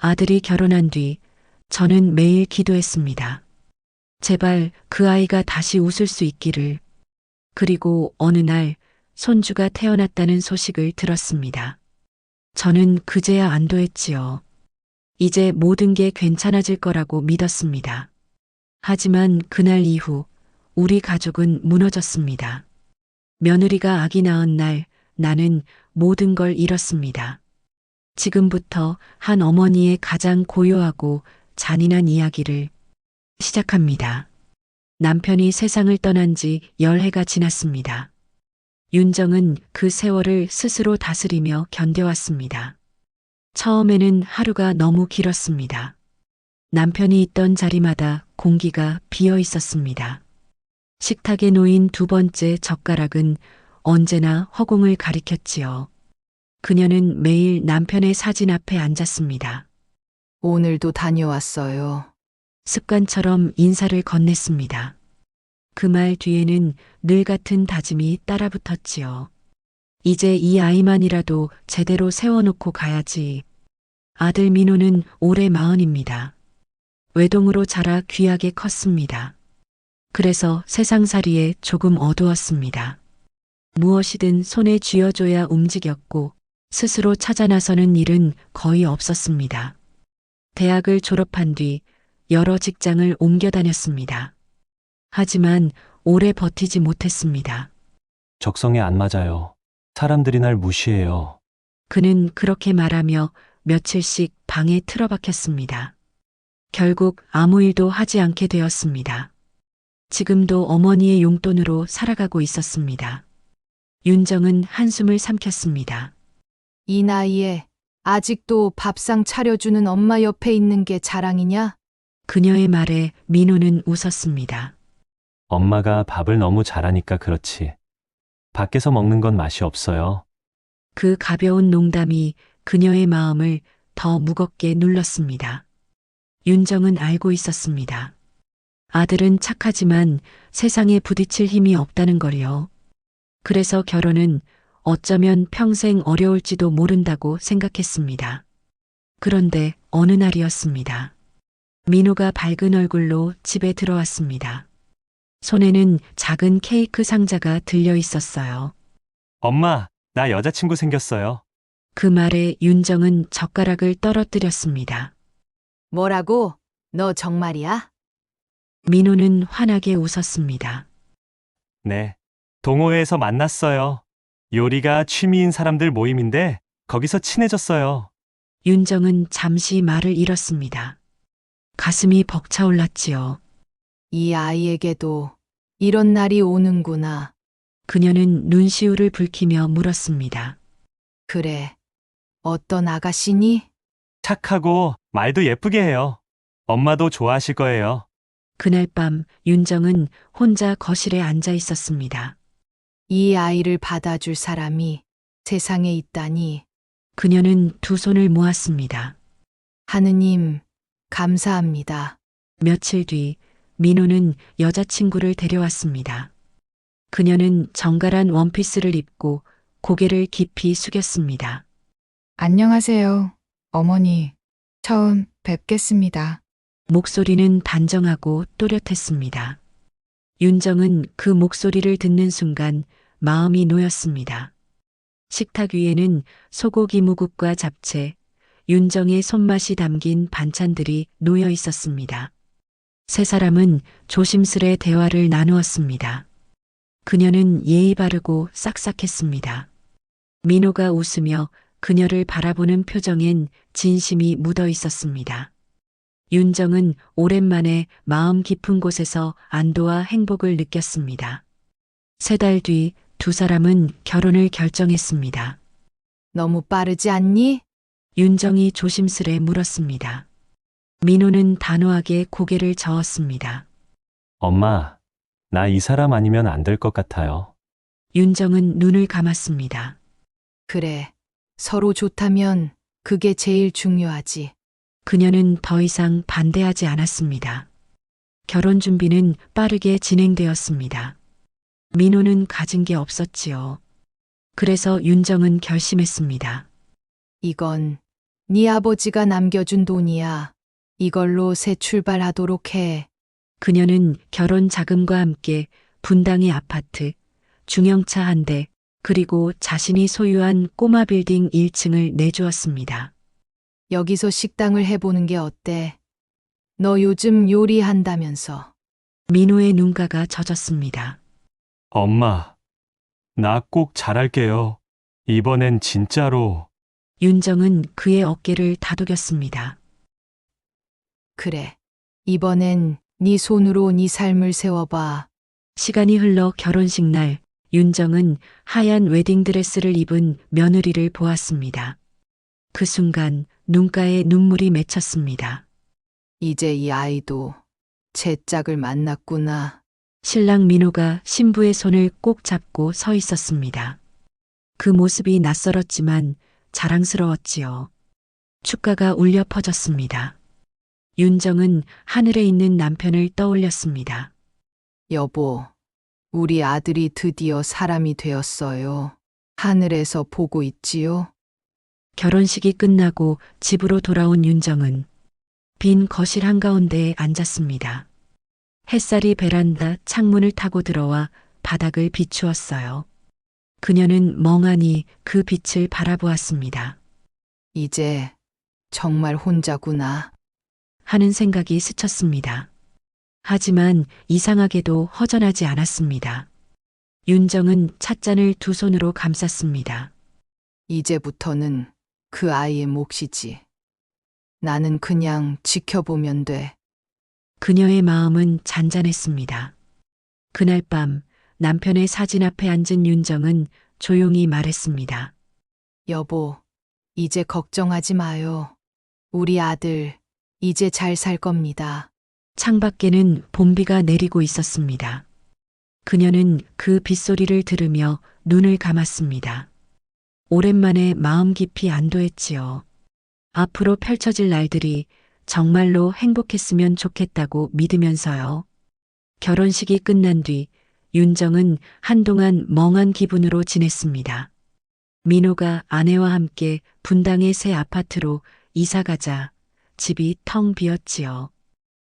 아들이 결혼한 뒤 저는 매일 기도했습니다. 제발 그 아이가 다시 웃을 수 있기를. 그리고 어느 날 손주가 태어났다는 소식을 들었습니다. 저는 그제야 안도했지요. 이제 모든 게 괜찮아질 거라고 믿었습니다. 하지만 그날 이후 우리 가족은 무너졌습니다. 며느리가 아기 낳은 날 나는 모든 걸 잃었습니다. 지금부터 한 어머니의 가장 고요하고 잔인한 이야기를 시작합니다. 남편이 세상을 떠난 지 10해가 지났습니다. 윤정은 그 세월을 스스로 다스리며 견뎌왔습니다. 처음에는 하루가 너무 길었습니다. 남편이 있던 자리마다 공기가 비어 있었습니다. 식탁에 놓인 두 번째 젓가락은 언제나 허공을 가리켰지요. 그녀는 매일 남편의 사진 앞에 앉았습니다. 오늘도 다녀왔어요. 습관처럼 인사를 건넸습니다. 그 말 뒤에는 늘 같은 다짐이 따라붙었지요. 이제 이 아이만이라도 제대로 세워놓고 가야지. 아들 민호는 올해 40입니다. 외동으로 자라 귀하게 컸습니다. 그래서 세상살이에 조금 어두웠습니다. 무엇이든 손에 쥐어줘야 움직였고 스스로 찾아 나서는 일은 거의 없었습니다. 대학을 졸업한 뒤 여러 직장을 옮겨 다녔습니다. 하지만 오래 버티지 못했습니다. 적성에 안 맞아요. 사람들이 날 무시해요. 그는 그렇게 말하며 며칠씩 방에 틀어박혔습니다. 결국 아무 일도 하지 않게 되었습니다. 지금도 어머니의 용돈으로 살아가고 있었습니다. 윤정은 한숨을 삼켰습니다. 이 나이에 아직도 밥상 차려주는 엄마 옆에 있는 게 자랑이냐? 그녀의 말에 민호는 웃었습니다. 엄마가 밥을 너무 잘하니까 그렇지. 밖에서 먹는 건 맛이 없어요. 그 가벼운 농담이 그녀의 마음을 더 무겁게 눌렀습니다. 윤정은 알고 있었습니다. 아들은 착하지만 세상에 부딪힐 힘이 없다는 걸요. 그래서 결혼은 어쩌면 평생 어려울지도 모른다고 생각했습니다. 그런데 어느 날이었습니다. 민호가 밝은 얼굴로 집에 들어왔습니다. 손에는 작은 케이크 상자가 들려 있었어요. 엄마, 나 여자친구 생겼어요. 그 말에 윤정은 젓가락을 떨어뜨렸습니다. 뭐라고? 너 정말이야? 민호는 환하게 웃었습니다. 네. 동호회에서 만났어요. 요리가 취미인 사람들 모임인데 거기서 친해졌어요. 윤정은 잠시 말을 잃었습니다. 가슴이 벅차올랐지요. 이 아이에게도 이런 날이 오는구나. 그녀는 눈시울을 붉히며 물었습니다. 그래. 어떤 아가씨니? 착하고 말도 예쁘게 해요. 엄마도 좋아하실 거예요. 그날 밤 윤정은 혼자 거실에 앉아 있었습니다. 이 아이를 받아줄 사람이 세상에 있다니. 그녀는 두 손을 모았습니다. 하느님, 감사합니다. 며칠 뒤 민호는 여자친구를 데려왔습니다. 그녀는 정갈한 원피스를 입고 고개를 깊이 숙였습니다. 안녕하세요, 어머니. 처음 뵙겠습니다. 목소리는 단정하고 또렷했습니다. 윤정은 그 목소리를 듣는 순간 마음이 놓였습니다. 식탁 위에는 소고기 무국과 잡채, 윤정의 손맛이 담긴 반찬들이 놓여 있었습니다. 세 사람은 조심스레 대화를 나누었습니다. 그녀는 예의 바르고 싹싹했습니다. 민호가 웃으며 그녀를 바라보는 표정엔 진심이 묻어 있었습니다. 윤정은 오랜만에 마음 깊은 곳에서 안도와 행복을 느꼈습니다. 3달 뒤 두 사람은 결혼을 결정했습니다. 너무 빠르지 않니? 윤정이 조심스레 물었습니다. 민호는 단호하게 고개를 저었습니다. 엄마, 나 이 사람 아니면 안 될 것 같아요. 윤정은 눈을 감았습니다. 그래. 서로 좋다면 그게 제일 중요하지. 그녀는 더 이상 반대하지 않았습니다. 결혼 준비는 빠르게 진행되었습니다. 민호는 가진 게 없었지요. 그래서 윤정은 결심했습니다. 이건 네 아버지가 남겨준 돈이야. 이걸로 새 출발하도록 해. 그녀는 결혼 자금과 함께 분당의 아파트, 중형차 한 대, 그리고 자신이 소유한 꼬마 빌딩 1층을 내주었습니다. 여기서 식당을 해보는 게 어때? 너 요즘 요리한다면서. 민호의 눈가가 젖었습니다. 엄마, 나 꼭 잘할게요. 이번엔 진짜로. 윤정은 그의 어깨를 다독였습니다. 그래. 이번엔 네 손으로 네 삶을 세워봐. 시간이 흘러 결혼식 날, 윤정은 하얀 웨딩드레스를 입은 며느리를 보았습니다. 그 순간 눈가에 눈물이 맺혔습니다. 이제 이 아이도 제 짝을 만났구나. 신랑 민호가 신부의 손을 꼭 잡고 서 있었습니다. 그 모습이 낯설었지만 자랑스러웠지요. 축가가 울려 퍼졌습니다. 윤정은 하늘에 있는 남편을 떠올렸습니다. 여보, 우리 아들이 드디어 사람이 되었어요. 하늘에서 보고 있지요? 결혼식이 끝나고 집으로 돌아온 윤정은 빈 거실 한가운데에 앉았습니다. 햇살이 베란다 창문을 타고 들어와 바닥을 비추었어요. 그녀는 멍하니 그 빛을 바라보았습니다. 이제 정말 혼자구나. 하는 생각이 스쳤습니다. 하지만 이상하게도 허전하지 않았습니다. 윤정은 찻잔을 두 손으로 감쌌습니다. 이제부터는 그 아이의 몫이지. 나는 그냥 지켜보면 돼. 그녀의 마음은 잔잔했습니다. 그날 밤 남편의 사진 앞에 앉은 윤정은 조용히 말했습니다. 여보, 이제 걱정하지 마요. 우리 아들, 이제 잘 살 겁니다. 창밖에는 봄비가 내리고 있었습니다. 그녀는 그 빗소리를 들으며 눈을 감았습니다. 오랜만에 마음 깊이 안도했지요. 앞으로 펼쳐질 날들이 정말로 행복했으면 좋겠다고 믿으면서요. 결혼식이 끝난 뒤 윤정은 한동안 멍한 기분으로 지냈습니다. 민호가 아내와 함께 분당의 새 아파트로 이사가자 집이 텅 비었지요.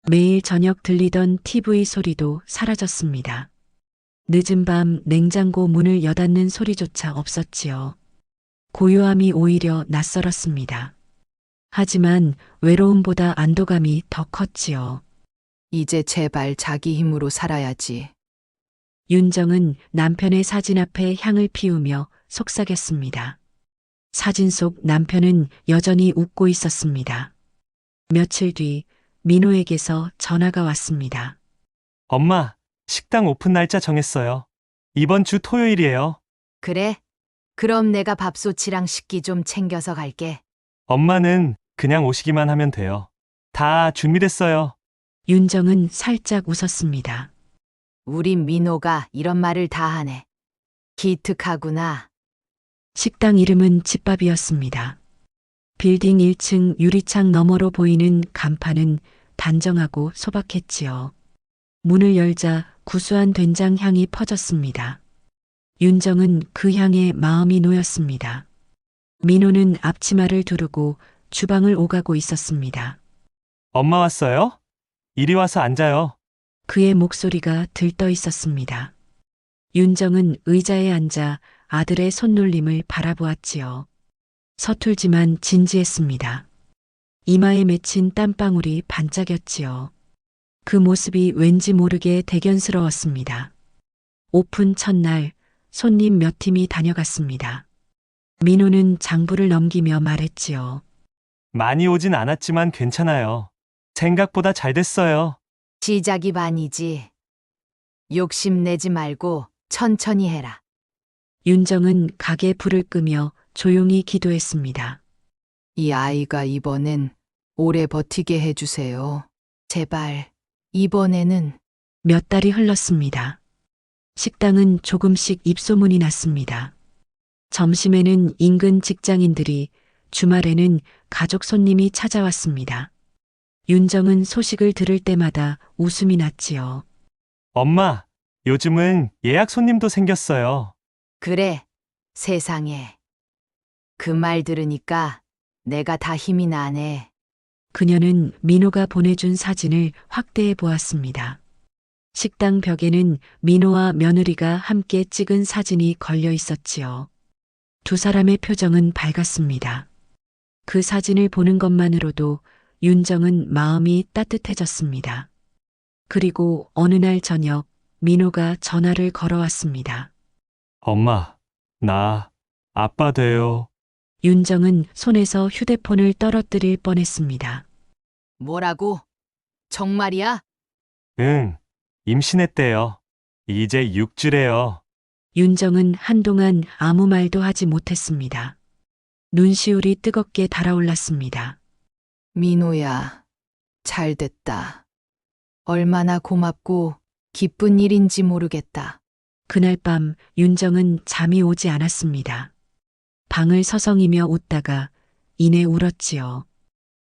매일 저녁 들리던 TV 소리도 사라졌습니다. 늦은 밤 냉장고 문을 여닫는 소리조차 없었지요. 고요함이 오히려 낯설었습니다. 하지만 외로움보다 안도감이 더 컸지요. 이제 제발 자기 힘으로 살아야지. 윤정은 남편의 사진 앞에 향을 피우며 속삭였습니다. 사진 속 남편은 여전히 웃고 있었습니다. 며칠 뒤 민호에게서 전화가 왔습니다. 엄마, 식당 오픈 날짜 정했어요. 이번 주 토요일이에요. 그래? 그럼 내가 밥솥이랑 식기 좀 챙겨서 갈게. 엄마는 그냥 오시기만 하면 돼요. 다 준비됐어요. 윤정은 살짝 웃었습니다. 우리 민호가 이런 말을 다 하네. 기특하구나. 식당 이름은 집밥이었습니다. 빌딩 1층 유리창 너머로 보이는 간판은 단정하고 소박했지요. 문을 열자 구수한 된장 향이 퍼졌습니다. 윤정은 그 향에 마음이 놓였습니다. 민호는 앞치마를 두르고 주방을 오가고 있었습니다. 엄마 왔어요? 이리 와서 앉아요. 그의 목소리가 들떠 있었습니다. 윤정은 의자에 앉아 아들의 손놀림을 바라보았지요. 서툴지만 진지했습니다. 이마에 맺힌 땀방울이 반짝였지요. 그 모습이 왠지 모르게 대견스러웠습니다. 오픈 첫날 손님 몇 팀이 다녀갔습니다. 민호는 장부를 넘기며 말했지요. 많이 오진 않았지만 괜찮아요. 생각보다 잘 됐어요. 시작이 반이지. 욕심내지 말고 천천히 해라. 윤정은 가게 불을 끄며 조용히 기도했습니다. 이 아이가 이번엔 오래 버티게 해주세요. 제발, 이번에는. 몇 달이 흘렀습니다. 식당은 조금씩 입소문이 났습니다. 점심에는 인근 직장인들이, 주말에는 가족 손님이 찾아왔습니다. 윤정은 소식을 들을 때마다 웃음이 났지요. 엄마, 요즘은 예약 손님도 생겼어요. 그래, 세상에. 그 말 들으니까 내가 다 힘이 나네. 그녀는 민호가 보내준 사진을 확대해 보았습니다. 식당 벽에는 민호와 며느리가 함께 찍은 사진이 걸려 있었지요. 두 사람의 표정은 밝았습니다. 그 사진을 보는 것만으로도 윤정은 마음이 따뜻해졌습니다. 그리고 어느 날 저녁 민호가 전화를 걸어왔습니다. 엄마, 나 아빠 돼요. 윤정은 손에서 휴대폰을 떨어뜨릴 뻔했습니다. 뭐라고? 정말이야? 응, 임신했대요. 이제 6주래요. 윤정은 한동안 아무 말도 하지 못했습니다. 눈시울이 뜨겁게 달아올랐습니다. 민호야, 잘 됐다. 얼마나 고맙고 기쁜 일인지 모르겠다. 그날 밤 윤정은 잠이 오지 않았습니다. 방을 서성이며 웃다가 이내 울었지요.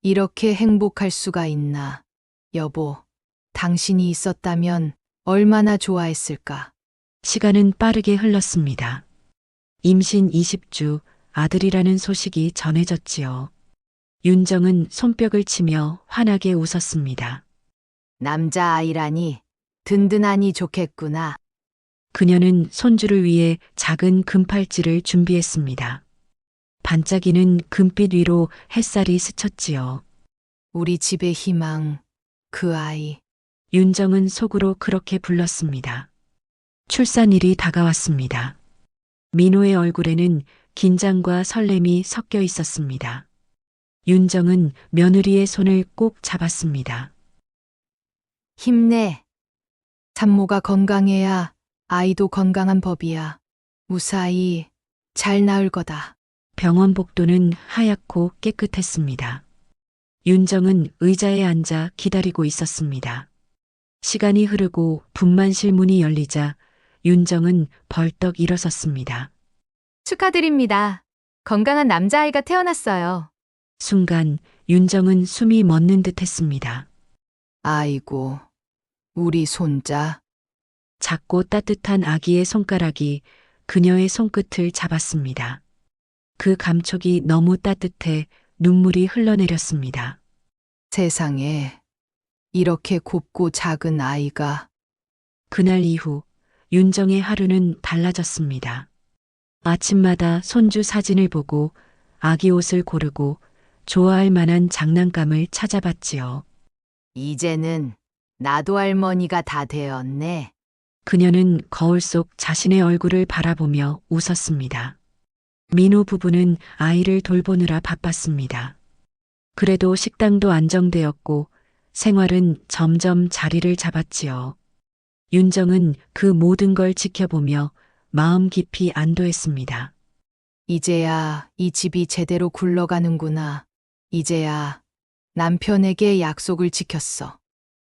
이렇게 행복할 수가 있나. 여보, 당신이 있었다면 얼마나 좋아했을까. 시간은 빠르게 흘렀습니다. 임신 20주 아들이라는 소식이 전해졌지요. 윤정은 손뼉을 치며 환하게 웃었습니다. 남자아이라니 든든하니 좋겠구나. 그녀는 손주를 위해 작은 금팔찌를 준비했습니다. 반짝이는 금빛 위로 햇살이 스쳤지요. 우리 집의 희망, 그 아이. 윤정은 속으로 그렇게 불렀습니다. 출산일이 다가왔습니다. 민호의 얼굴에는 긴장과 설렘이 섞여 있었습니다. 윤정은 며느리의 손을 꼭 잡았습니다. 힘내. 산모가 건강해야 아이도 건강한 법이야. 무사히 잘 나을 거다. 병원 복도는 하얗고 깨끗했습니다. 윤정은 의자에 앉아 기다리고 있었습니다. 시간이 흐르고 분만실 문이 열리자 윤정은 벌떡 일어섰습니다. 축하드립니다. 건강한 남자아이가 태어났어요. 순간 윤정은 숨이 멎는 듯 했습니다. 아이고, 우리 손자. 작고 따뜻한 아기의 손가락이 그녀의 손끝을 잡았습니다. 그 감촉이 너무 따뜻해 눈물이 흘러내렸습니다. 세상에 이렇게 곱고 작은 아이가. 그날 이후 윤정의 하루는 달라졌습니다. 아침마다 손주 사진을 보고 아기 옷을 고르고 좋아할 만한 장난감을 찾아봤지요. 이제는 나도 할머니가 다 되었네. 그녀는 거울 속 자신의 얼굴을 바라보며 웃었습니다. 민호 부부는 아이를 돌보느라 바빴습니다. 그래도 식당도 안정되었고 생활은 점점 자리를 잡았지요. 윤정은 그 모든 걸 지켜보며 마음 깊이 안도했습니다. 이제야 이 집이 제대로 굴러가는구나. 이제야 남편에게 약속을 지켰어.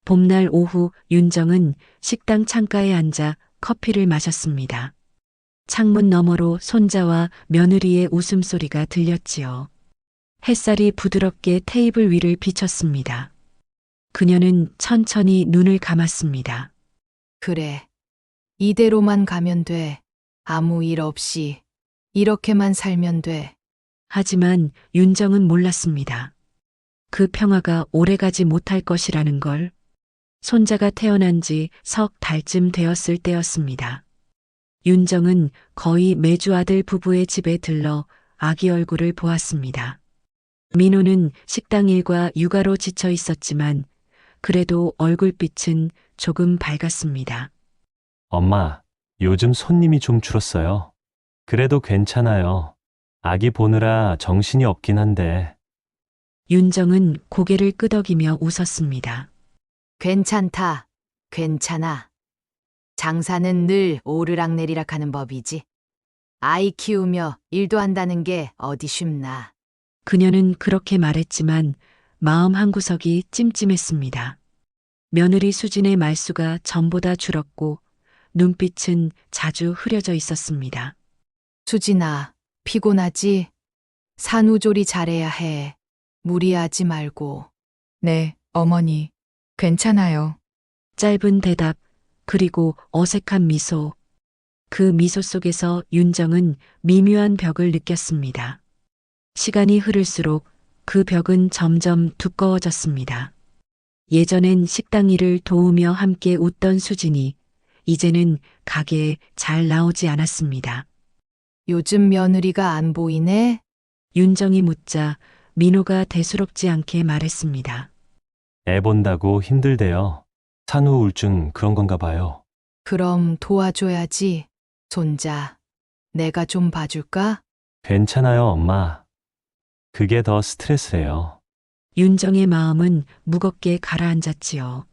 봄날 오후 윤정은 식당 창가에 앉아 커피를 마셨습니다. 창문 너머로 손자와 며느리의 웃음소리가 들렸지요. 햇살이 부드럽게 테이블 위를 비쳤습니다. 그녀는 천천히 눈을 감았습니다. 그래. 이대로만 가면 돼. 아무 일 없이 이렇게만 살면 돼. 하지만 윤정은 몰랐습니다. 그 평화가 오래가지 못할 것이라는 걸. 손자가 태어난 지 석 달쯤 되었을 때였습니다. 윤정은 거의 매주 아들 부부의 집에 들러 아기 얼굴을 보았습니다. 민호는 식당 일과 육아로 지쳐 있었지만 그래도 얼굴빛은 조금 밝았습니다. 엄마, 요즘 손님이 좀 줄었어요. 그래도 괜찮아요. 아기 보느라 정신이 없긴 한데. 윤정은 고개를 끄덕이며 웃었습니다. 괜찮다. 괜찮아. 장사는 늘 오르락내리락 하는 법이지. 아이 키우며 일도 한다는 게 어디 쉽나. 그녀는 그렇게 말했지만 마음 한구석이 찜찜했습니다. 며느리 수진의 말수가 전보다 줄었고 눈빛은 자주 흐려져 있었습니다. 수진아, 피곤하지? 산후조리 잘해야 해. 무리하지 말고. 네, 어머니. 괜찮아요. 짧은 대답, 그리고 어색한 미소. 그 미소 속에서 윤정은 미묘한 벽을 느꼈습니다. 시간이 흐를수록 그 벽은 점점 두꺼워졌습니다. 예전엔 식당 일을 도우며 함께 웃던 수진이 이제는 가게에 잘 나오지 않았습니다. 요즘 며느리가 안 보이네? 윤정이 묻자 민호가 대수롭지 않게 말했습니다. 애 본다고 힘들대요. 산후 우울증 그런 건가 봐요. 그럼 도와줘야지. 손자, 내가 좀 봐줄까? 괜찮아요, 엄마. 그게 더 스트레스래요. 윤정의 마음은 무겁게 가라앉았지요.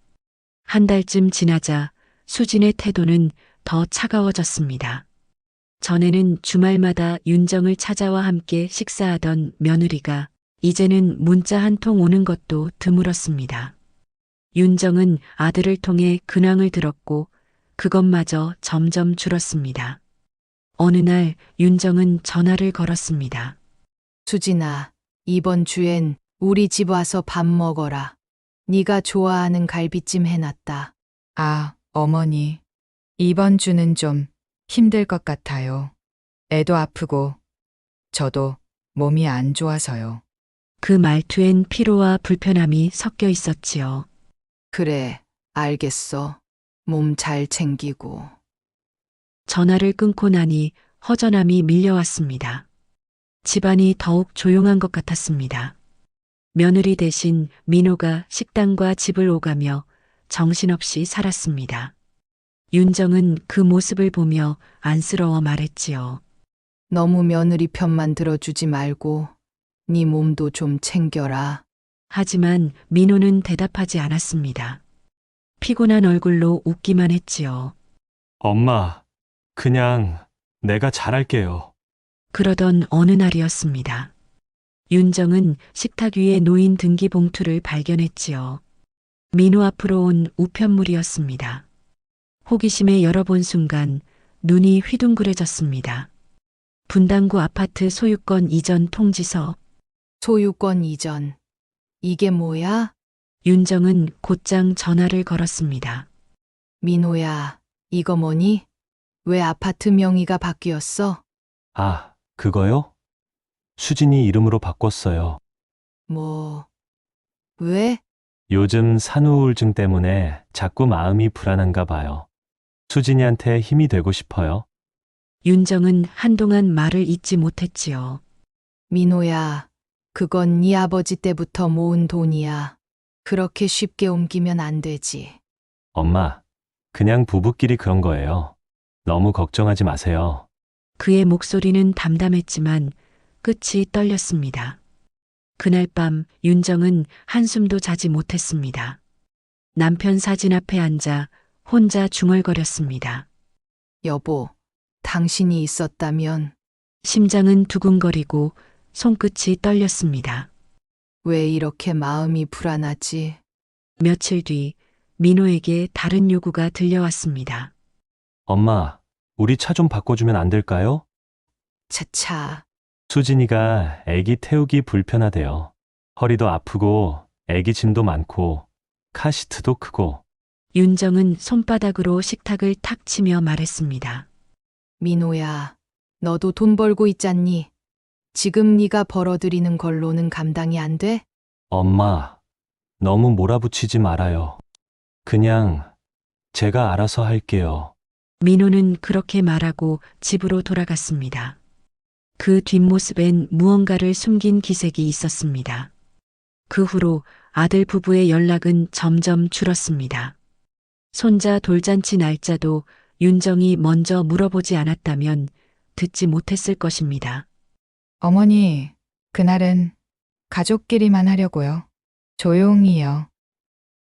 한 달쯤 지나자 수진의 태도는 더 차가워졌습니다. 전에는 주말마다 윤정을 찾아와 함께 식사하던 며느리가 이제는 문자 한 통 오는 것도 드물었습니다. 윤정은 아들을 통해 근황을 들었고 그것마저 점점 줄었습니다. 어느 날 윤정은 전화를 걸었습니다. 수진아, 이번 주엔 우리 집 와서 밥 먹어라. 네가 좋아하는 갈비찜 해놨다. 아, 어머니. 이번 주는 좀 힘들 것 같아요. 애도 아프고, 저도 몸이 안 좋아서요. 그 말투엔 피로와 불편함이 섞여 있었지요. 그래, 알겠어. 몸 잘 챙기고. 전화를 끊고 나니 허전함이 밀려왔습니다. 집안이 더욱 조용한 것 같았습니다. 며느리 대신 민호가 식당과 집을 오가며 정신없이 살았습니다. 윤정은 그 모습을 보며 안쓰러워 말했지요. 너무 며느리 편만 들어주지 말고 네 몸도 좀 챙겨라. 하지만 민호는 대답하지 않았습니다. 피곤한 얼굴로 웃기만 했지요. 엄마, 그냥 내가 잘할게요. 그러던 어느 날이었습니다. 윤정은 식탁 위에 놓인 등기 봉투를 발견했지요. 민호 앞으로 온 우편물이었습니다. 호기심에 열어본 순간 눈이 휘둥그레졌습니다. 분당구 아파트 소유권 이전 통지서. 소유권 이전. 이게 뭐야? 윤정은 곧장 전화를 걸었습니다. 민호야, 이거 뭐니? 왜 아파트 명의가 바뀌었어? 아, 그거요? 수진이 이름으로 바꿨어요. 뭐, 왜? 요즘 산후 우울증 때문에 자꾸 마음이 불안한가 봐요. 수진이한테 힘이 되고 싶어요. 윤정은 한동안 말을 잇지 못했지요. 민호야, 그건 네 아버지 때부터 모은 돈이야. 그렇게 쉽게 옮기면 안 되지. 엄마, 그냥 부부끼리 그런 거예요. 너무 걱정하지 마세요. 그의 목소리는 담담했지만 끝이 떨렸습니다. 그날 밤 윤정은 한숨도 자지 못했습니다. 남편 사진 앞에 앉아 혼자 중얼거렸습니다. 여보, 당신이 있었다면 심장은 두근거리고 손끝이 떨렸습니다. 왜 이렇게 마음이 불안하지? 며칠 뒤 민호에게 다른 요구가 들려왔습니다. 엄마, 우리 차 좀 바꿔주면 안 될까요? 차차, 수진이가 애기 태우기 불편하대요. 허리도 아프고 애기 짐도 많고 카시트도 크고. 윤정은 손바닥으로 식탁을 탁 치며 말했습니다. 민호야, 너도 돈 벌고 있잖니? 지금 네가 벌어들이는 걸로는 감당이 안 돼? 엄마, 너무 몰아붙이지 말아요. 그냥 제가 알아서 할게요. 민호는 그렇게 말하고 집으로 돌아갔습니다. 그 뒷모습엔 무언가를 숨긴 기색이 있었습니다. 그 후로 아들 부부의 연락은 점점 줄었습니다. 손자 돌잔치 날짜도 윤정이 먼저 물어보지 않았다면 듣지 못했을 것입니다. 어머니, 그날은 가족끼리만 하려고요. 조용히요.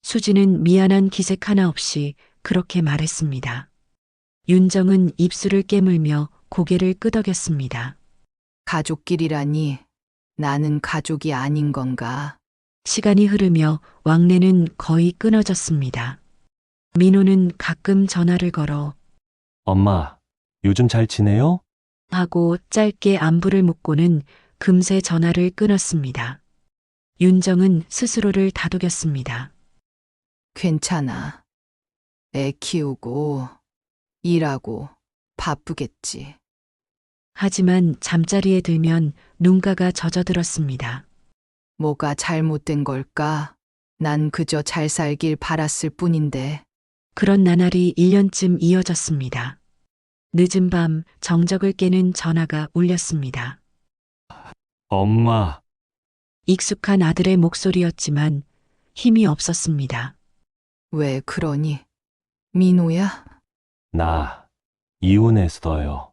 수지는 미안한 기색 하나 없이 그렇게 말했습니다. 윤정은 입술을 깨물며 고개를 끄덕였습니다. 가족끼리라니 나는 가족이 아닌 건가? 시간이 흐르며 왕래는 거의 끊어졌습니다. 민호는 가끔 전화를 걸어 엄마, 요즘 잘 지내요? 하고 짧게 안부를 묻고는 금세 전화를 끊었습니다. 윤정은 스스로를 다독였습니다. 괜찮아. 애 키우고 일하고 바쁘겠지. 하지만 잠자리에 들면 눈가가 젖어들었습니다. 뭐가 잘못된 걸까? 난 그저 잘 살길 바랐을 뿐인데. 그런 나날이 1년쯤 이어졌습니다. 늦은 밤 정적을 깨는 전화가 울렸습니다. 엄마, 익숙한 아들의 목소리였지만 힘이 없었습니다. 왜 그러니? 민호야? 나 이혼했어요.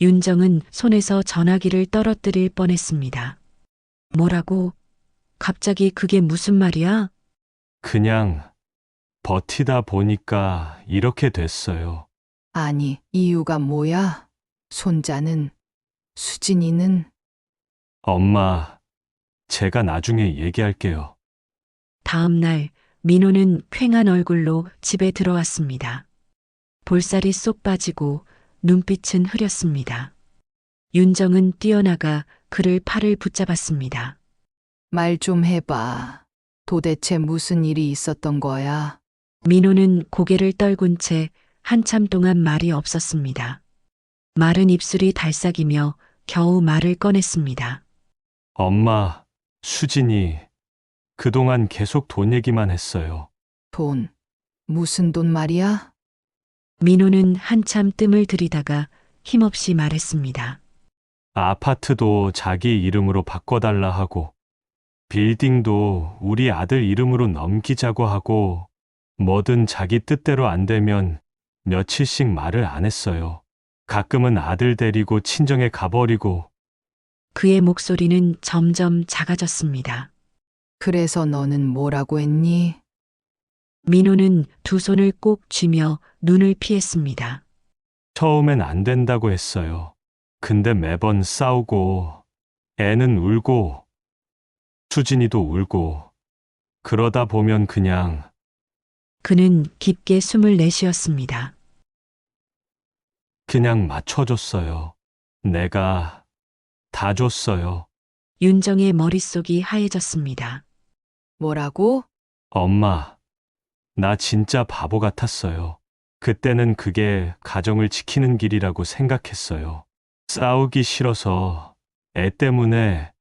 윤정은 손에서 전화기를 떨어뜨릴 뻔했습니다. 뭐라고? 갑자기 그게 무슨 말이야? 그냥 버티다 보니까 이렇게 됐어요. 아니, 이유가 뭐야? 손자는? 수진이는? 엄마, 제가 나중에 얘기할게요. 다음 날 민호는 퀭한 얼굴로 집에 들어왔습니다. 볼살이 쏙 빠지고 눈빛은 흐렸습니다. 윤정은 뛰어나가 그를 팔을 붙잡았습니다. 말 좀 해봐. 도대체 무슨 일이 있었던 거야? 민호는 고개를 떨군 채 한참 동안 말이 없었습니다. 마른 입술이 달싹이며 겨우 말을 꺼냈습니다. 엄마, 수진이 그동안 계속 돈 얘기만 했어요. 돈. 무슨 돈 말이야? 민호는 한참 뜸을 들이다가 힘없이 말했습니다. 아파트도 자기 이름으로 바꿔달라 하고, 빌딩도 우리 아들 이름으로 넘기자고 하고, 뭐든 자기 뜻대로 안 되면 며칠씩 말을 안 했어요. 가끔은 아들 데리고 친정에 가버리고, 그의 목소리는 점점 작아졌습니다. 그래서 너는 뭐라고 했니? 민호는 두 손을 꼭 쥐며 눈을 피했습니다. 처음엔 안 된다고 했어요. 근데 매번 싸우고, 애는 울고, 수진이도 울고, 그러다 보면 그냥 그는 깊게 숨을 내쉬었습니다. 맞춰줬어요. 내가 다 줬어요. 윤정의 머릿속이 하얘졌습니다. 뭐라고? 엄마, 나 진짜 바보 같았어요. 그때는 그게 가정을 지키는 길이라고 생각했어요. 싸우기 싫어서 애 때문에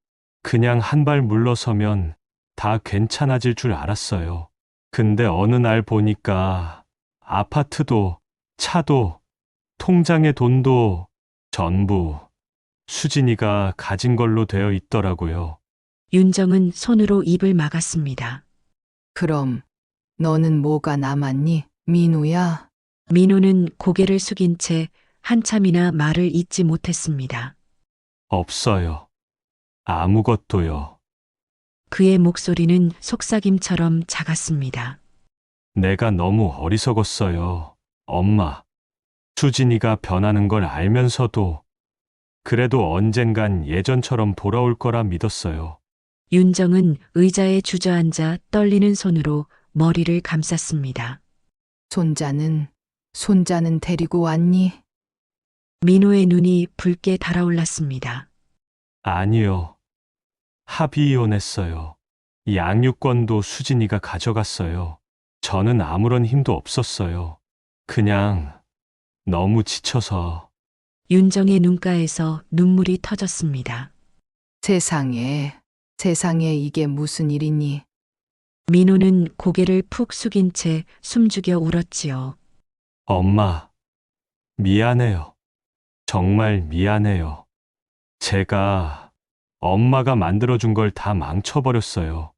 그냥 한 발 물러서면 다 괜찮아질 줄 알았어요. 근데 어느 날 보니까 아파트도 차도 통장에 돈도 전부 수진이가 가진 걸로 되어 있더라고요. 윤정은 손으로 입을 막았습니다. 그럼 너는 뭐가 남았니? 민호야? 민호는 고개를 숙인 채 한참이나 말을 잇지 못했습니다. 없어요. 아무것도요. 그의 목소리는 속삭임처럼 작았습니다. 내가 너무 어리석었어요. 엄마. 수진이가 변하는 걸 알면서도 그래도 언젠간 예전처럼 돌아올 거라 믿었어요. 윤정은 의자에 주저앉아 떨리는 손으로 머리를 감쌌습니다. 손자는 데리고 왔니? 민호의 눈이 붉게 달아올랐습니다. 아니요. 합의 이혼했어요. 양육권도 수진이가 가져갔어요. 저는 아무런 힘도 없었어요. 그냥 너무 지쳐서. 윤정의 눈가에서 눈물이 터졌습니다. 세상에 이게 무슨 일이니? 민호는 고개를 푹 숙인 채 숨죽여 울었지요. 엄마, 미안해요. 정말 미안해요. 제가 엄마가 만들어준 걸 다 망쳐버렸어요.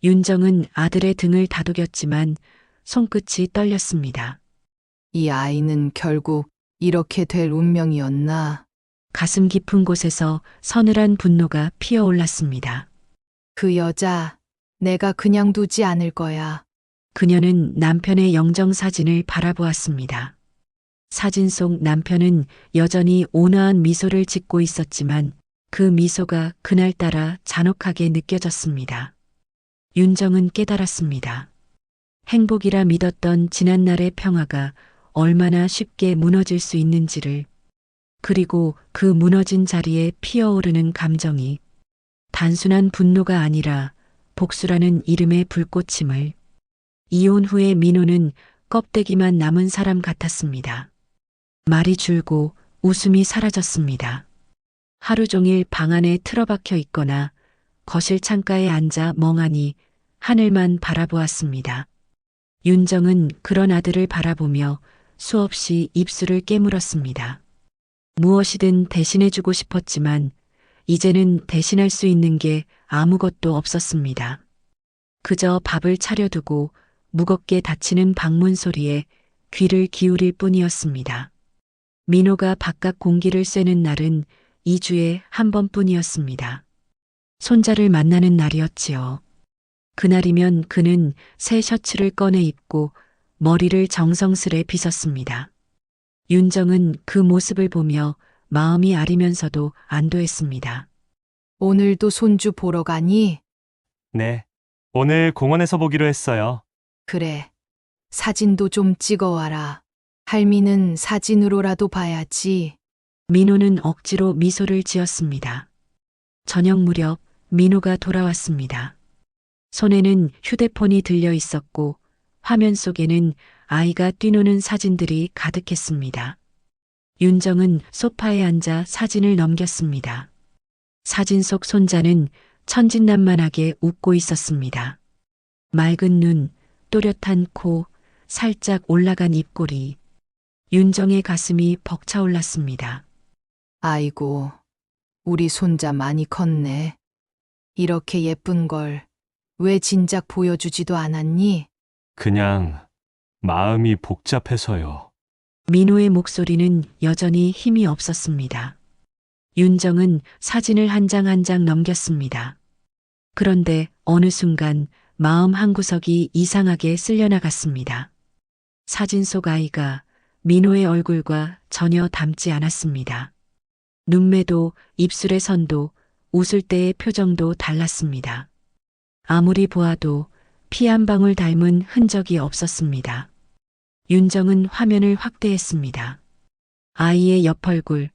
윤정은 아들의 등을 다독였지만 손끝이 떨렸습니다. 이 아이는 결국 이렇게 될 운명이었나? 가슴 깊은 곳에서 서늘한 분노가 피어올랐습니다. 그 여자, 내가 그냥 두지 않을 거야. 그녀는 남편의 영정사진을 바라보았습니다. 사진 속 남편은 여전히 온화한 미소를 짓고 있었지만 그 미소가 그날따라 잔혹하게 느껴졌습니다. 윤정은 깨달았습니다. 행복이라 믿었던 지난날의 평화가 얼마나 쉽게 무너질 수 있는지를, 그리고 그 무너진 자리에 피어오르는 감정이 단순한 분노가 아니라 복수라는 이름의 불꽃임을. 이혼 후의 민호는 껍데기만 남은 사람 같았습니다. 말이 줄고 웃음이 사라졌습니다. 하루 종일 방 안에 틀어박혀 있거나 거실 창가에 앉아 멍하니 하늘만 바라보았습니다. 윤정은 그런 아들을 바라보며 수없이 입술을 깨물었습니다. 무엇이든 대신해주고 싶었지만 이제는 대신할 수 있는 게 아무것도 없었습니다. 그저 밥을 차려두고 무겁게 닫히는 방문 소리에 귀를 기울일 뿐이었습니다. 민호가 바깥 공기를 쐬는 날은 2주에 한 번뿐이었습니다. 손자를 만나는 날이었지요. 그날이면 그는 새 셔츠를 꺼내 입고 머리를 정성스레 빗었습니다. 윤정은 그 모습을 보며 마음이 아리면서도 안도했습니다. 오늘도 손주 보러 가니? 네. 오늘 공원에서 보기로 했어요. 그래. 사진도 좀 찍어와라. 할미는 사진으로라도 봐야지. 민호는 억지로 미소를 지었습니다. 저녁 무렵 민호가 돌아왔습니다. 손에는 휴대폰이 들려 있었고 화면 속에는 아이가 뛰노는 사진들이 가득했습니다. 윤정은 소파에 앉아 사진을 넘겼습니다. 사진 속 손자는 천진난만하게 웃고 있었습니다. 맑은 눈, 또렷한 코, 살짝 올라간 입꼬리. 윤정의 가슴이 벅차올랐습니다. 아이고, 우리 손자 많이 컸네. 이렇게 예쁜 걸 왜 진작 보여주지도 않았니? 그냥 마음이 복잡해서요. 민호의 목소리는 여전히 힘이 없었습니다. 윤정은 사진을 한 장 한 장 넘겼습니다. 그런데 어느 순간 마음 한구석이 이상하게 쓸려나갔습니다. 사진 속 아이가 민호의 얼굴과 전혀 닮지 않았습니다. 눈매도 입술의 선도 웃을 때의 표정도 달랐습니다. 아무리 보아도 피 한 방울 닮은 흔적이 없었습니다. 윤정은 화면을 확대했습니다. 아이의 옆 얼굴,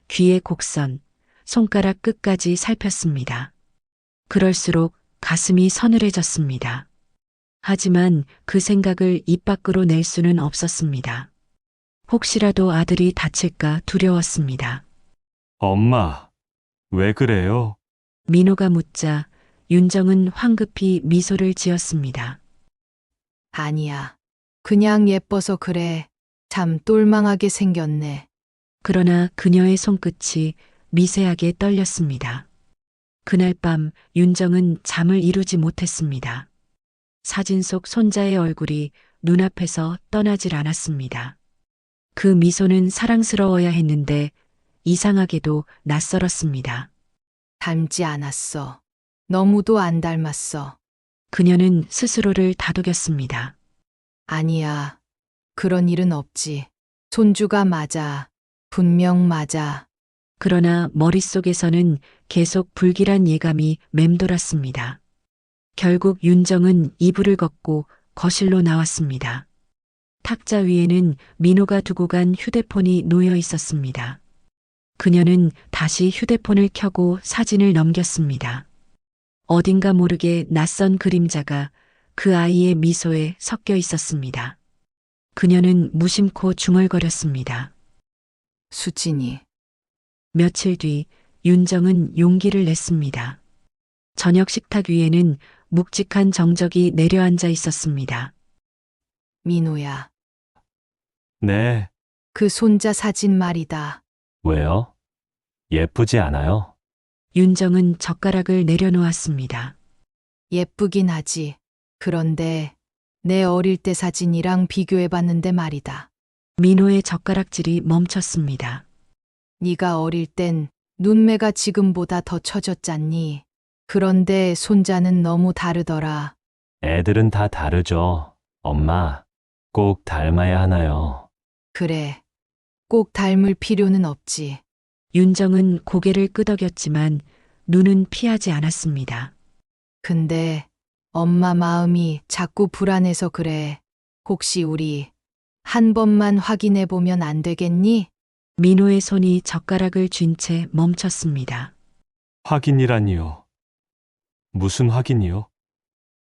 귀의 곡선, 손가락 끝까지 살폈습니다. 그럴수록 가슴이 서늘해졌습니다. 하지만 그 생각을 입 밖으로 낼 수는 없었습니다. 혹시라도 아들이 다칠까 두려웠습니다. 엄마, 왜 그래요? 민호가 묻자 윤정은 황급히 미소를 지었습니다. 아니야. 그냥 예뻐서 그래. 참 똘망하게 생겼네. 그러나 그녀의 손끝이 미세하게 떨렸습니다. 그날 밤 윤정은 잠을 이루지 못했습니다. 사진 속 손자의 얼굴이 눈앞에서 떠나질 않았습니다. 그 미소는 사랑스러워야 했는데 이상하게도 낯설었습니다. 닮지 않았어. 너무도 안 닮았어. 그녀는 스스로를 다독였습니다. 아니야. 그런 일은 없지. 손주가 맞아. 분명 맞아. 그러나 머릿속에서는 계속 불길한 예감이 맴돌았습니다. 결국 윤정은 이불을 걷고 거실로 나왔습니다. 탁자 위에는 민호가 두고 간 휴대폰이 놓여 있었습니다. 그녀는 다시 휴대폰을 켜고 사진을 넘겼습니다. 어딘가 모르게 낯선 그림자가 그 아이의 미소에 섞여 있었습니다. 그녀는 무심코 중얼거렸습니다. 수진이. 며칠 뒤 윤정은 용기를 냈습니다. 저녁 식탁 위에는 묵직한 정적이 내려앉아 있었습니다. 민호야. 네, 그 손자 사진 말이다. 왜요? 예쁘지 않아요? 윤정은 젓가락을 내려놓았습니다. 예쁘긴 하지. 그런데 내 어릴 때 사진이랑 비교해봤는데 말이다. 민호의 젓가락질이 멈췄습니다. 네가 어릴 땐 눈매가 지금보다 더 처졌잖니. 그런데 손자는 너무 다르더라. 애들은 다 다르죠. 엄마, 꼭 닮아야 하나요? 그래. 꼭 닮을 필요는 없지. 윤정은 고개를 끄덕였지만 눈은 피하지 않았습니다. 근데 엄마 마음이 자꾸 불안해서 그래. 혹시 우리 한 번만 확인해 보면 안 되겠니? 민호의 손이 젓가락을 쥔 채 멈췄습니다. 확인이라니요. 무슨 확인이요?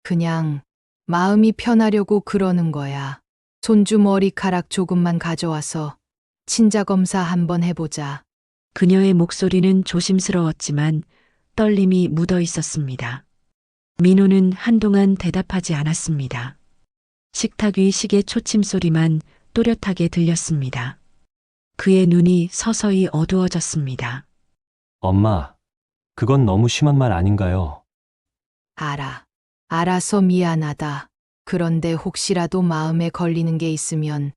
그냥 마음이 편하려고 그러는 거야. 손주 머리카락 조금만 가져와서 친자 검사 한번 해보자. 그녀의 목소리는 조심스러웠지만 떨림이 묻어 있었습니다. 민호는 한동안 대답하지 않았습니다. 식탁 위 시계 초침 소리만 또렷하게 들렸습니다. 그의 눈이 서서히 어두워졌습니다. 엄마, 그건 너무 심한 말 아닌가요? 알아. 알아서 미안하다. 그런데 혹시라도 마음에 걸리는 게 있으면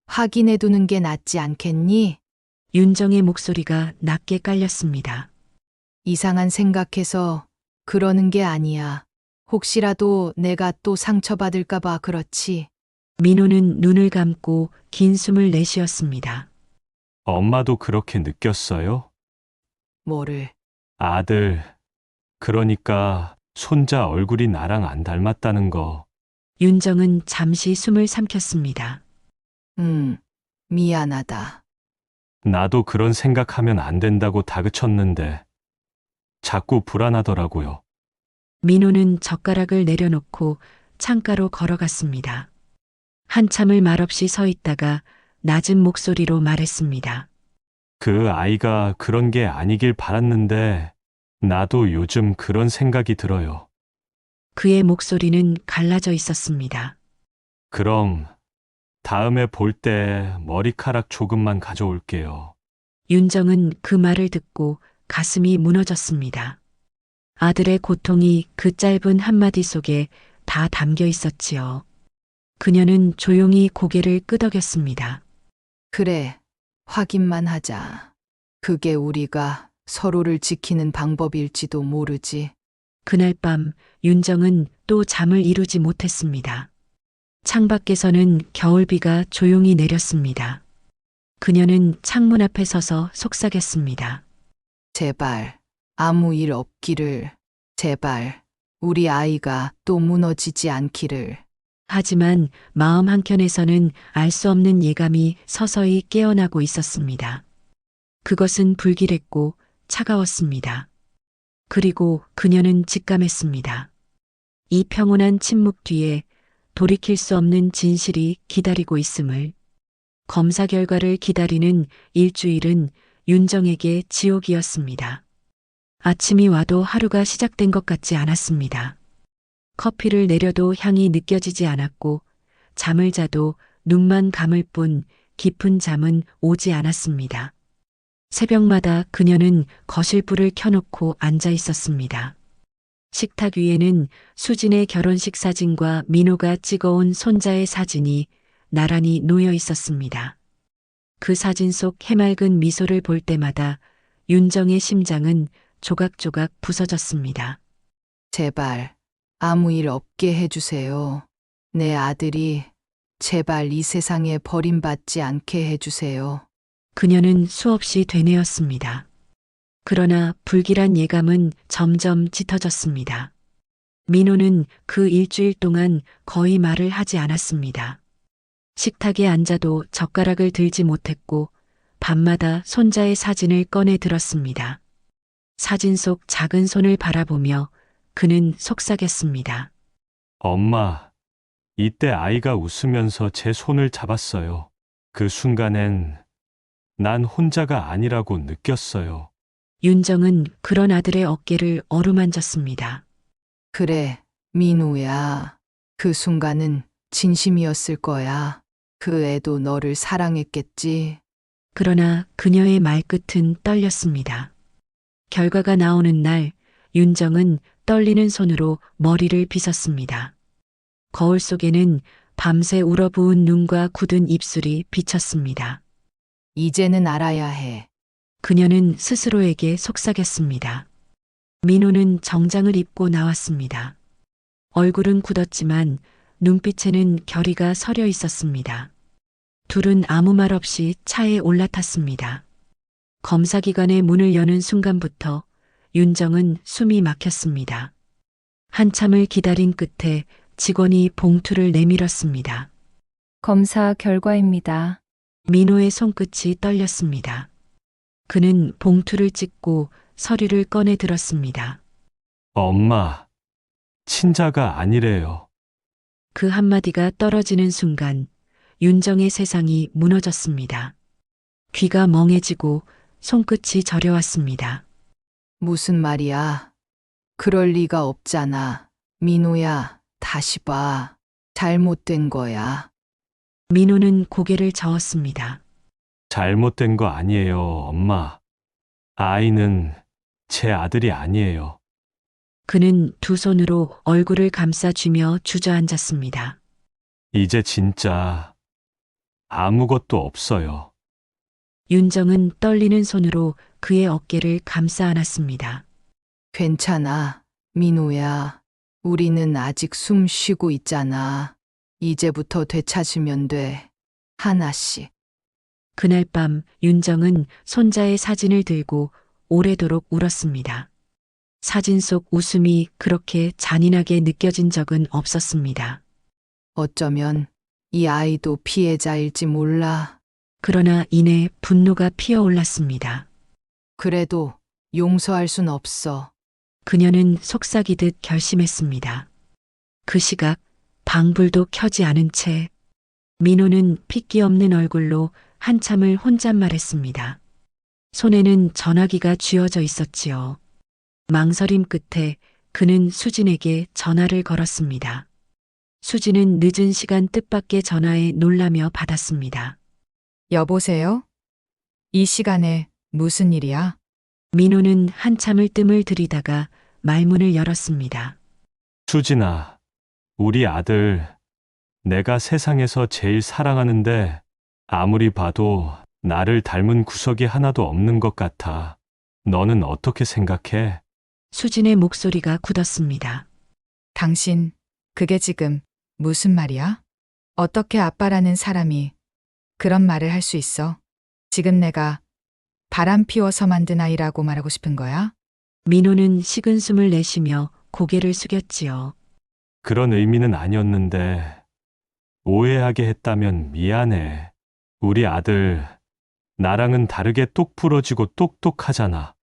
확인해 두는 게 낫지 않겠니? 윤정의 목소리가 낮게 깔렸습니다. 이상한 생각해서 그러는 게 아니야. 혹시라도 내가 또 상처받을까봐 그렇지. 민호는 눈을 감고 긴 숨을 내쉬었습니다. 엄마도 그렇게 느꼈어요? 뭐를? 아들, 그러니까 손자 얼굴이 나랑 안 닮았다는 거. 윤정은 잠시 숨을 삼켰습니다. 미안하다. 나도 그런 생각하면 안 된다고 다그쳤는데 자꾸 불안하더라고요. 민호는 젓가락을 내려놓고 창가로 걸어갔습니다. 한참을 말없이 서 있다가 낮은 목소리로 말했습니다. 그 아이가 그런 게 아니길 바랐는데 나도 요즘 그런 생각이 들어요. 그의 목소리는 갈라져 있었습니다. 그럼 다음에 볼 때 머리카락 조금만 가져올게요. 윤정은 그 말을 듣고 가슴이 무너졌습니다. 아들의 고통이 그 짧은 한마디 속에 다 담겨 있었지요. 그녀는 조용히 고개를 끄덕였습니다. 그래, 확인만 하자. 그게 우리가 서로를 지키는 방법일지도 모르지. 그날 밤 윤정은 또 잠을 이루지 못했습니다. 창밖에서는 겨울비가 조용히 내렸습니다. 그녀는 창문 앞에 서서 속삭였습니다. 제발, 아무 일 없기를. 제발, 우리 아이가 또 무너지지 않기를. 하지만 마음 한켠에서는 알 수 없는 예감이 서서히 깨어나고 있었습니다. 그것은 불길했고 차가웠습니다. 그리고 그녀는 직감했습니다. 이 평온한 침묵 뒤에 돌이킬 수 없는 진실이 기다리고 있음을. 검사 결과를 기다리는 일주일은 윤정에게 지옥이었습니다. 아침이 와도 하루가 시작된 것 같지 않았습니다. 커피를 내려도 향이 느껴지지 않았고 잠을 자도 눈만 감을 뿐 깊은 잠은 오지 않았습니다. 새벽마다 그녀는 거실불을 켜놓고 앉아 있었습니다. 식탁 위에는 수진의 결혼식 사진과 민호가 찍어온 손자의 사진이 나란히 놓여 있었습니다. 그 사진 속 해맑은 미소를 볼 때마다 윤정의 심장은 조각조각 부서졌습니다. 제발, 아무 일 없게 해주세요. 내 아들이 제발 이 세상에 버림받지 않게 해주세요. 그녀는 수없이 되뇌었습니다. 그러나 불길한 예감은 점점 짙어졌습니다. 민호는 그 일주일 동안 거의 말을 하지 않았습니다. 식탁에 앉아도 젓가락을 들지 못했고 밤마다 손자의 사진을 꺼내 들었습니다. 사진 속 작은 손을 바라보며 그는 속삭였습니다. 엄마, 이때 아이가 웃으면서 제 손을 잡았어요. 그 순간엔 난 혼자가 아니라고 느꼈어요. 윤정은 그런 아들의 어깨를 어루만졌습니다. 그래, 민우야. 그 순간은 진심이었을 거야. 그 애도 너를 사랑했겠지. 그러나 그녀의 말끝은 떨렸습니다. 결과가 나오는 날 윤정은 떨리는 손으로 머리를 빗었습니다. 거울 속에는 밤새 울어부은 눈과 굳은 입술이 비쳤습니다. 이제는 알아야 해. 그녀는 스스로에게 속삭였습니다. 민호는 정장을 입고 나왔습니다. 얼굴은 굳었지만 눈빛에는 결의가 서려 있었습니다. 둘은 아무 말 없이 차에 올라탔습니다. 검사기관의 문을 여는 순간부터 윤정은 숨이 막혔습니다. 한참을 기다린 끝에 직원이 봉투를 내밀었습니다. 검사 결과입니다. 민호의 손끝이 떨렸습니다. 그는 봉투를 찍고 서류를 꺼내 들었습니다. 엄마, 친자가 아니래요. 그 한마디가 떨어지는 순간 윤정의 세상이 무너졌습니다. 귀가 멍해지고 손끝이 저려왔습니다. 무슨 말이야? 그럴 리가 없잖아. 민호야, 다시 봐. 잘못된 거야. 민호는 고개를 저었습니다. 잘못된 거 아니에요, 엄마. 아이는 제 아들이 아니에요. 그는 두 손으로 얼굴을 감싸쥐며 주저앉았습니다. 이제 진짜 아무것도 없어요. 윤정은 떨리는 손으로 그의 어깨를 감싸 안았습니다. 괜찮아. 민호야. 우리는 아직 숨 쉬고 있잖아. 이제부터 되찾으면 돼. 하나씩. 그날 밤 윤정은 손자의 사진을 들고 오래도록 울었습니다. 사진 속 웃음이 그렇게 잔인하게 느껴진 적은 없었습니다. 어쩌면 이 아이도 피해자일지 몰라. 그러나 이내 분노가 피어올랐습니다. 그래도 용서할 순 없어. 그녀는 속삭이듯 결심했습니다. 그 시각 방불도 켜지 않은 채 민호는 핏기 없는 얼굴로 한참을 혼잣말했습니다. 손에는 전화기가 쥐어져 있었지요. 망설임 끝에 그는 수진에게 전화를 걸었습니다. 수진은 늦은 시간 뜻밖의 전화에 놀라며 받았습니다. 여보세요? 이 시간에 무슨 일이야? 민호는 한참을 뜸을 들이다가 말문을 열었습니다. 수진아, 우리 아들, 내가 세상에서 제일 사랑하는데 아무리 봐도 나를 닮은 구석이 하나도 없는 것 같아. 너는 어떻게 생각해? 수진의 목소리가 굳었습니다. 당신, 그게 지금 무슨 말이야? 어떻게 아빠라는 사람이 그런 말을 할 수 있어? 지금 내가 바람 피워서 만든 아이라고 말하고 싶은 거야? 민호는 식은 숨을 내쉬며 고개를 숙였지요. 그런 의미는 아니었는데 오해하게 했다면 미안해. 우리 아들, 나랑은 다르게 똑 부러지고 똑똑하잖아.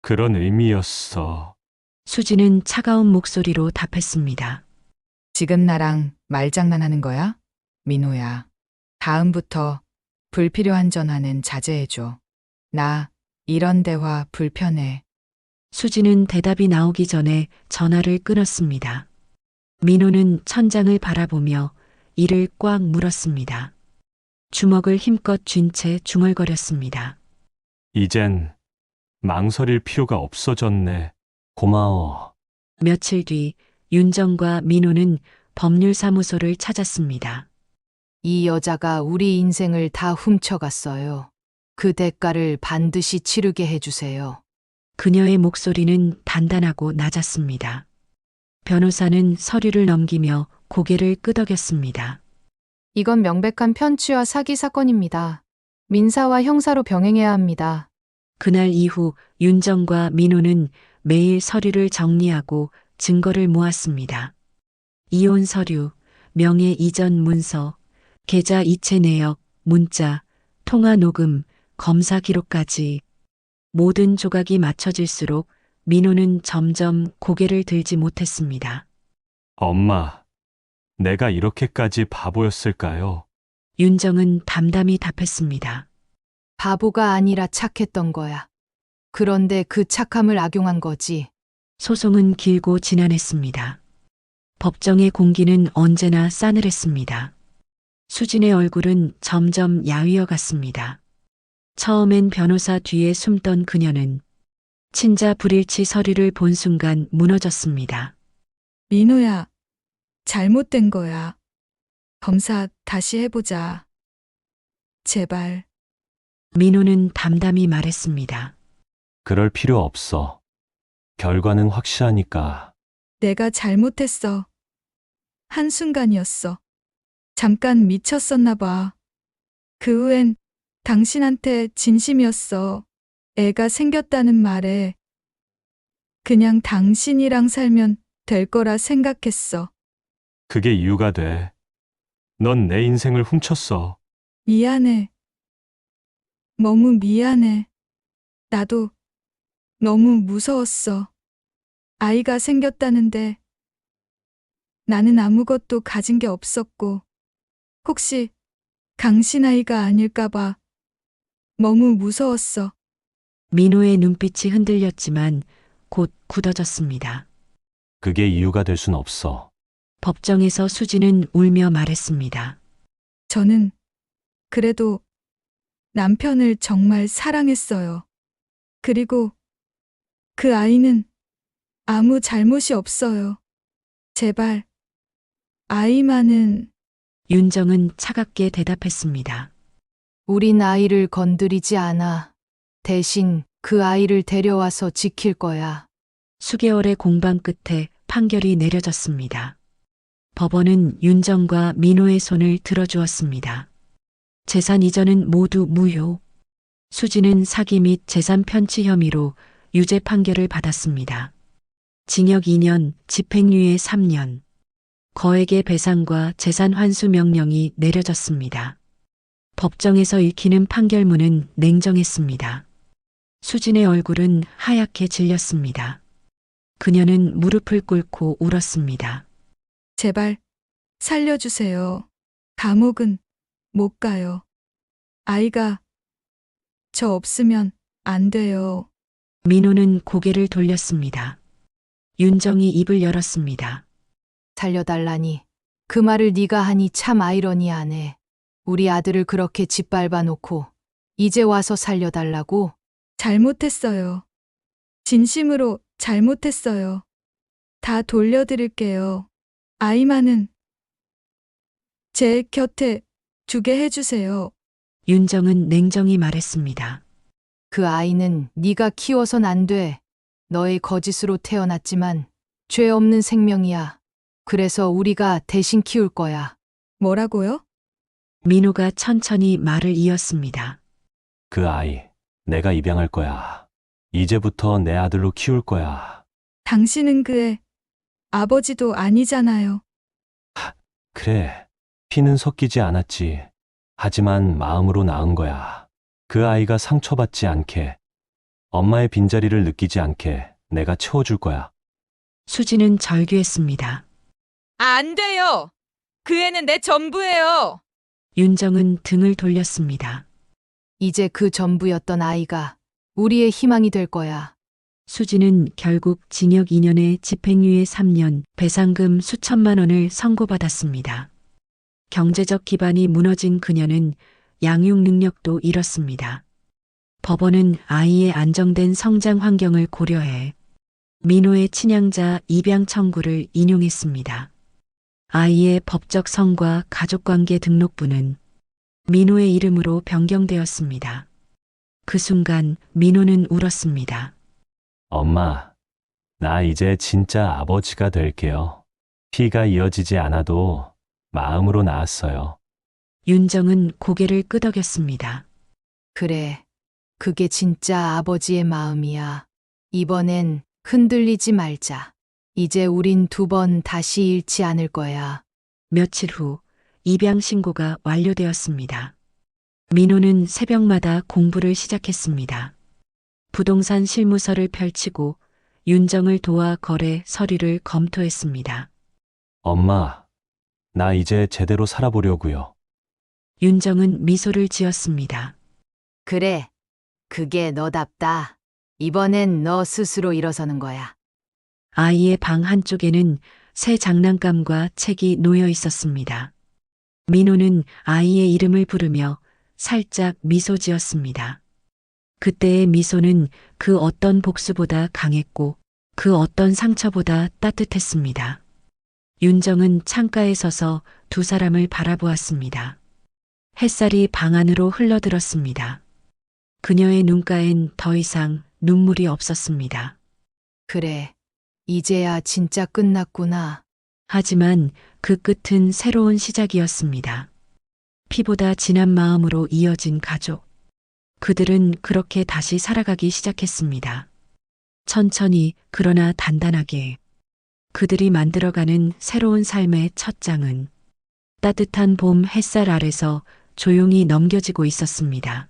그런 의미였어. 수진은 차가운 목소리로 답했습니다. 지금 나랑 말장난하는 거야? 민호야. 다음부터 불필요한 전화는 자제해줘. 나 이런 대화 불편해. 수진은 대답이 나오기 전에 전화를 끊었습니다. 민호는 천장을 바라보며 이를 꽉 물었습니다. 주먹을 힘껏 쥔 채 중얼거렸습니다. 이젠 망설일 필요가 없어졌네. 고마워. 며칠 뒤 윤정과 민호는 법률사무소를 찾았습니다. 이 여자가 우리 인생을 다 훔쳐갔어요. 그 대가를 반드시 치르게 해주세요. 그녀의 목소리는 단단하고 낮았습니다. 변호사는 서류를 넘기며 고개를 끄덕였습니다. 이건 명백한 편취와 사기 사건입니다. 민사와 형사로 병행해야 합니다. 그날 이후 윤정과 민호는 매일 서류를 정리하고 증거를 모았습니다. 이혼 서류, 명예 이전 문서, 계좌 이체 내역, 문자, 통화 녹음, 검사 기록까지 모든 조각이 맞춰질수록 민호는 점점 고개를 들지 못했습니다. 엄마, 내가 이렇게까지 바보였을까요? 윤정은 담담히 답했습니다. 바보가 아니라 착했던 거야. 그런데 그 착함을 악용한 거지. 소송은 길고 지난했습니다. 법정의 공기는 언제나 싸늘했습니다. 수진의 얼굴은 점점 야위어 갔습니다. 처음엔 변호사 뒤에 숨던 그녀는 친자 불일치 서류를 본 순간 무너졌습니다. 민호야, 잘못된 거야. 검사 다시 해보자. 제발. 민호는 담담히 말했습니다. 그럴 필요 없어. 결과는 확실하니까. 내가 잘못했어. 한순간이었어. 잠깐 미쳤었나 봐. 그 후엔 당신한테 진심이었어. 애가 생겼다는 말에 그냥 당신이랑 살면 될 거라 생각했어. 그게 이유가 돼. 넌 내 인생을 훔쳤어. 미안해. 너무 미안해. 나도 너무 무서웠어. 아이가 생겼다는데 나는 아무것도 가진 게 없었고 혹시 당신 아이가 아닐까봐 너무 무서웠어. 민호의 눈빛이 흔들렸지만 곧 굳어졌습니다. 그게 이유가 될 순 없어. 법정에서 수지는 울며 말했습니다. 저는 그래도 남편을 정말 사랑했어요. 그리고 그 아이는 아무 잘못이 없어요. 제발, 아이만은 윤정은 차갑게 대답했습니다. 우린 아이를 건드리지 않아. 대신 그 아이를 데려와서 지킬 거야. 수개월의 공방 끝에 판결이 내려졌습니다. 법원은 윤정과 민호의 손을 들어주었습니다. 재산 이전은 모두 무효. 수지는 사기 및 재산 편취 혐의로 유죄 판결을 받았습니다. 징역 2년, 집행유예 3년. 거액의 배상과 재산 환수 명령이 내려졌습니다. 법정에서 읽히는 판결문은 냉정했습니다. 수진의 얼굴은 하얗게 질렸습니다. 그녀는 무릎을 꿇고 울었습니다. 제발 살려주세요. 감옥은 못 가요. 아이가 저 없으면 안 돼요. 민호는 고개를 돌렸습니다. 윤정이 입을 열었습니다. 살려달라니. 그 말을 네가 하니 참 아이러니하네. 우리 아들을 그렇게 짓밟아 놓고 이제 와서 살려달라고? 잘못했어요. 진심으로 잘못했어요. 다 돌려드릴게요. 아이만은 제 곁에 두게 해주세요. 윤정은 냉정히 말했습니다. 그 아이는 네가 키워선 안 돼. 너의 거짓으로 태어났지만 죄 없는 생명이야. 그래서 우리가 대신 키울 거야. 뭐라고요? 민호가 천천히 말을 이었습니다. 그 아이, 내가 입양할 거야. 이제부터 내 아들로 키울 거야. 당신은 그의 아버지도 아니잖아요. 그래, 피는 섞이지 않았지. 하지만 마음으로 낳은 거야. 그 아이가 상처받지 않게, 엄마의 빈자리를 느끼지 않게 내가 채워줄 거야. 수지는 절규했습니다. 안 돼요. 그 애는 내 전부예요. 윤정은 등을 돌렸습니다. 이제 그 전부였던 아이가 우리의 희망이 될 거야. 수지는 결국 징역 2년에 집행유예 3년, 배상금 수천만 원을 선고받았습니다. 경제적 기반이 무너진 그녀는 양육 능력도 잃었습니다. 법원은 아이의 안정된 성장 환경을 고려해 민호의 친양자 입양 청구를 인용했습니다. 아이의 법적 성과 가족관계 등록부는 민호의 이름으로 변경되었습니다. 그 순간 민호는 울었습니다. 엄마, 나 이제 진짜 아버지가 될게요. 피가 이어지지 않아도 마음으로 낳았어요. 윤정은 고개를 끄덕였습니다. 그래. 그게 진짜 아버지의 마음이야. 이번엔 흔들리지 말자. 이제 우린 2번 다시 잃지 않을 거야. 며칠 후 입양 신고가 완료되었습니다. 민호는 새벽마다 공부를 시작했습니다. 부동산 실무서를 펼치고 윤정을 도와 거래 서류를 검토했습니다. 엄마, 나 이제 제대로 살아보려고요. 윤정은 미소를 지었습니다. 그래. 그게 너답다. 이번엔 너 스스로 일어서는 거야. 아이의 방 한쪽에는 새 장난감과 책이 놓여 있었습니다. 민호는 아이의 이름을 부르며 살짝 미소 지었습니다. 그때의 미소는 그 어떤 복수보다 강했고 그 어떤 상처보다 따뜻했습니다. 윤정은 창가에 서서 두 사람을 바라보았습니다. 햇살이 방 안으로 흘러들었습니다. 그녀의 눈가엔 더 이상 눈물이 없었습니다. 그래. 이제야 진짜 끝났구나. 하지만 그 끝은 새로운 시작이었습니다. 피보다 진한 마음으로 이어진 가족. 그들은 그렇게 다시 살아가기 시작했습니다. 천천히 그러나 단단하게. 그들이 만들어가는 새로운 삶의 첫 장은 따뜻한 봄 햇살 아래서 조용히 넘겨지고 있었습니다.